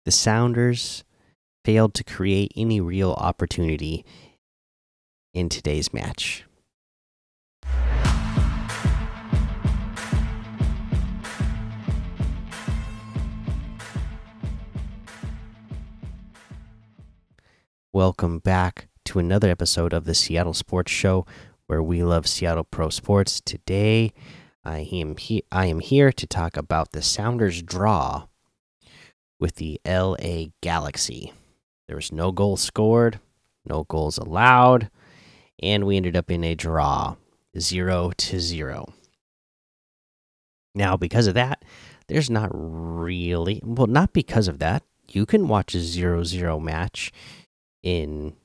The Sounders failed to create any real opportunity in today's match. Welcome back to another episode of the Seattle Sports Show, where we love Seattle pro sports. Today, I am here to talk about the Sounders' draw with the LA Galaxy. There was no goals scored, no goals allowed, and we ended up in a draw, 0-0. Now, because of that, there's not really, well, not because of that. You can watch a 0-0 match in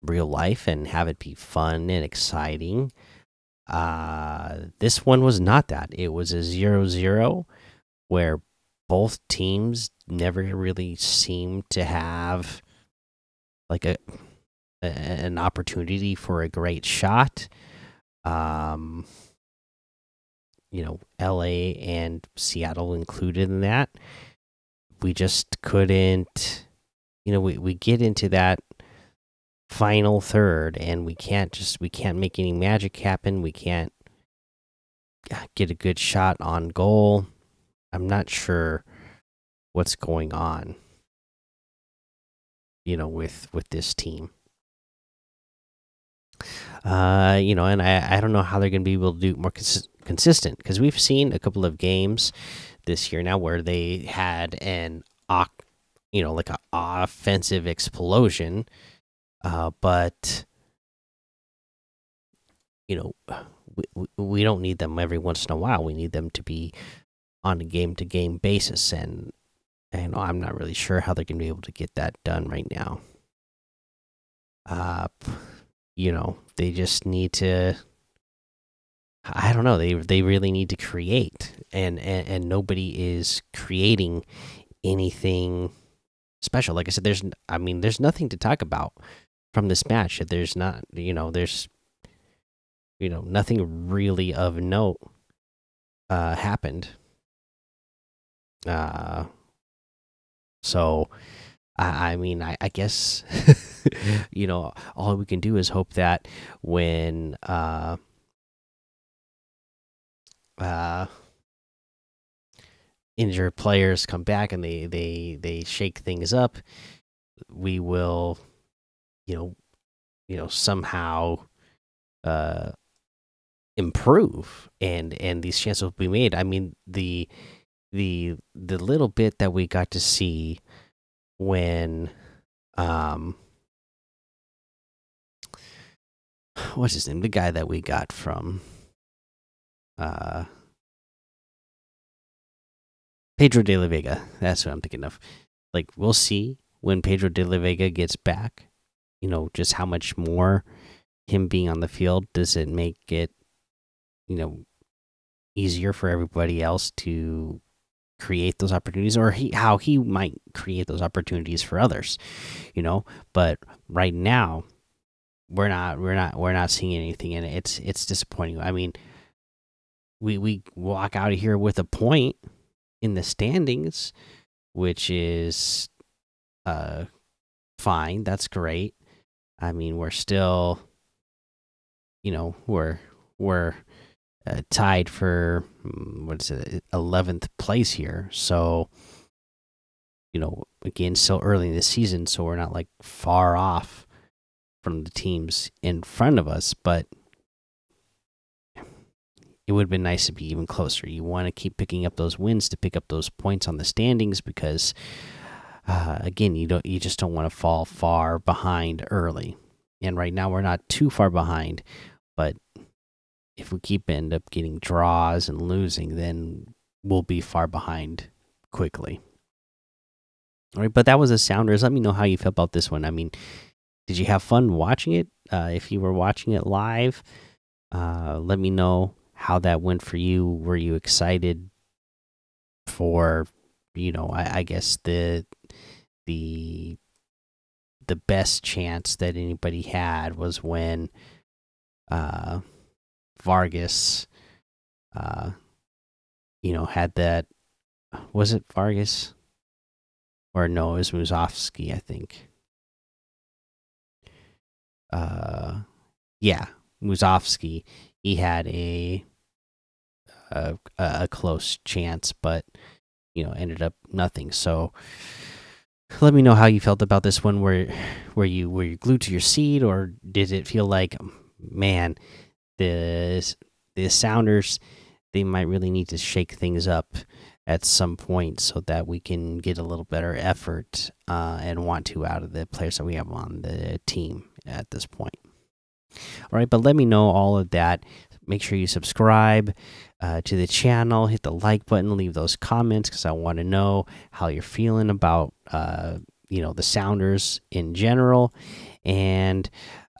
real life and have it be fun and exciting. This one was not that. It was a 0-0 where both teams never really seemed to have like an opportunity for a great shot. LA and Seattle included in that. We just couldn't, we get into that final third and we can't make any magic happen. We can't get a good shot on goal. I'm not sure what's going on, with this team. And I don't know how they're going to be able to do more consistent, because we've seen a couple of games this year now where they had like an offensive explosion. But we don't need them every once in a while. We need them to be on a game-to-game basis, and I'm not really sure how they're going to be able to get that done right now. They just need to. I don't know. They really need to create, and nobody is creating anything special. Like I said, there's nothing to talk about from this match. There's not, there's, nothing really of note happened. So, I guess, all we can do is hope that when, injured players come back and they shake things up, we will, somehow improve, and these chances will be made. I mean, the little bit that we got to see when what's his name, the guy that we got from Pedro de la Vega, that's what I'm thinking of. Like, we'll see when Pedro de la Vega gets back, just how much more him being on the field, does it make it, easier for everybody else to create those opportunities, or how he might create those opportunities for others, But right now, we're not seeing anything, and it's disappointing. I mean, we walk out of here with a point in the standings, which is fine. That's great. I mean, we're still, we're tied for what is it, 11th place here. So, again, still early in the season, so we're not like far off from the teams in front of us, but it would have been nice to be even closer. You want to keep picking up those wins to pick up those points on the standings, because again, you just don't want to fall far behind early. And right now we're not too far behind, but if we end up getting draws and losing, then we'll be far behind quickly. All right, but that was the Sounders. Let me know how you felt about this one. I mean, did you have fun watching it? If you were watching it live, let me know how that went for you. Were you excited for, I guess the best chance that anybody had was when Vargas had that, was it Vargas? or no, it was Musovsky, I think. Yeah, Musovsky. He had a close chance, but ended up nothing. So let me know how you felt about this one. Were you glued to your seat, or did it feel like, man, the Sounders, they might really need to shake things up at some point so that we can get a little better effort and want to out of the players that we have on the team at this point. All right, but let me know all of that. Make sure you subscribe to the channel, hit the like button, leave those comments because I want to know how you're feeling about the Sounders in general. And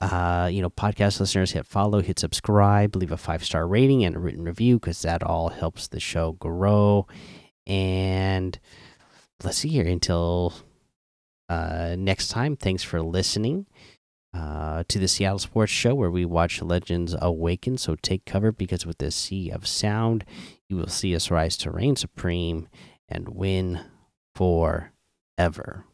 podcast listeners, hit follow, hit subscribe, leave a 5-star rating and a written review because that all helps the show grow. And let's see here until next time. Thanks for listening to the Seattle Sports Show, where we watch legends awaken. So take cover, because with this sea of sound, you will see us rise to reign supreme and win forever.